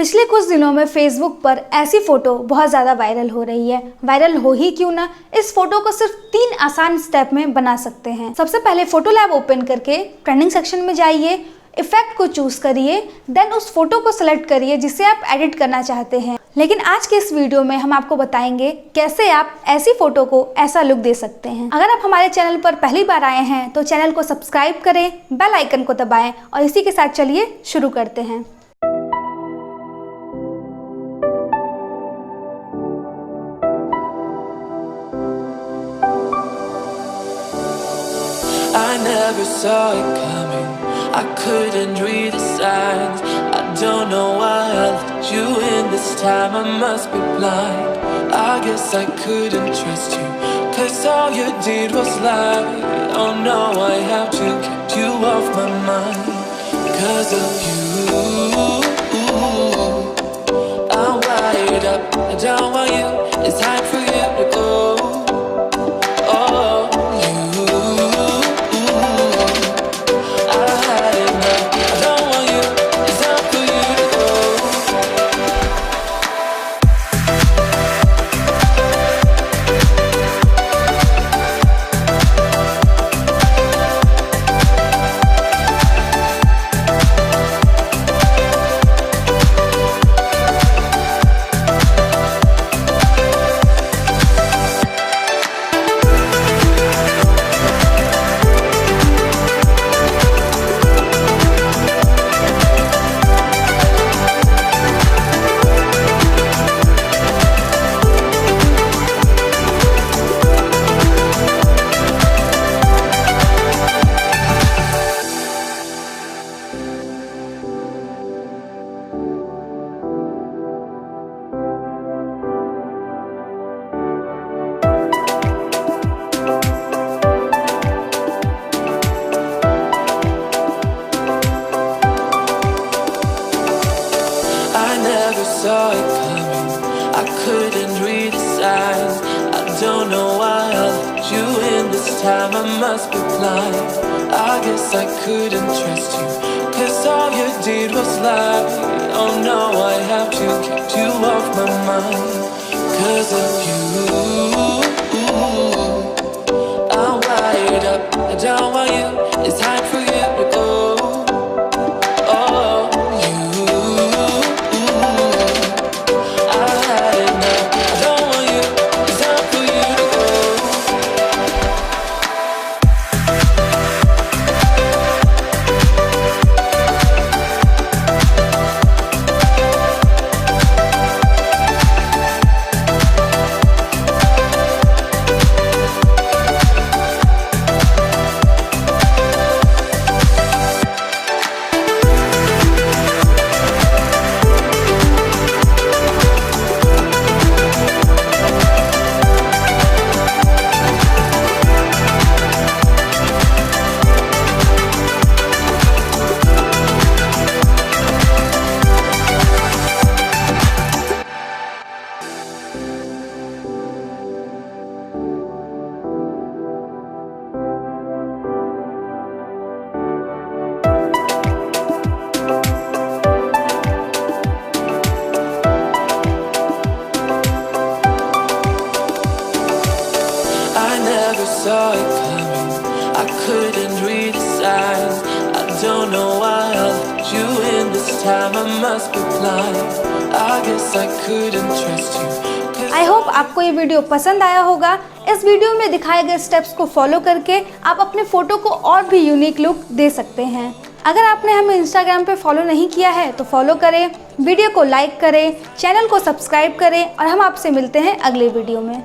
पिछले कुछ दिनों में फेसबुक पर ऐसी फ़ोटो बहुत ज़्यादा वायरल हो रही है। वायरल हो ही क्यों ना, इस फोटो को सिर्फ 3 आसान स्टेप में बना सकते हैं। सबसे पहले फोटोलैब ओपन करके ट्रेंडिंग सेक्शन में जाइए, इफेक्ट को चूज करिए, देन उस फोटो को सिलेक्ट करिए जिसे आप एडिट करना चाहते हैं। लेकिन आज के इस वीडियो में हम आपको बताएंगे कैसे आप ऐसी फोटो को ऐसा लुक दे सकते हैं। अगर आप हमारे चैनल पर पहली बार आए हैं तो चैनल को सब्सक्राइब करें, बेल आइकन को दबाएं और इसी के साथ चलिए शुरू करते हैं। I never saw it coming, I couldn't read the signs. I don't know why I let you in this time, I must be blind. I guess I couldn't trust you, cause all you did was lie. Oh no, I have to keep you off my mind. Cause of you, I'm wired up, I don't want you, it's time for you to go. Saw it coming, I couldn't read the signs. I don't know why I let you in this time, I must be blind. I guess I couldn't trust you, cause all you did was lie. Oh no, I have to keep you off my mind. Cause of you, I'm wired up, I don't want you, it's time for you to go. Saw it coming, I couldn't read the signs. I don't know why I let you in this time, I must be blind. I guess I couldn't trust you. I hope आपको ये video पसंद आया होगा। इस video में दिखाए गए steps को फॉलो करके आप अपने फोटो को और भी यूनिक लुक दे सकते हैं। अगर आपने हमें इंस्टाग्राम पे फॉलो नहीं किया है तो फॉलो करें, वीडियो को लाइक करें, चैनल को सब्सक्राइब करें और हम आपसे मिलते हैं अगले वीडियो में।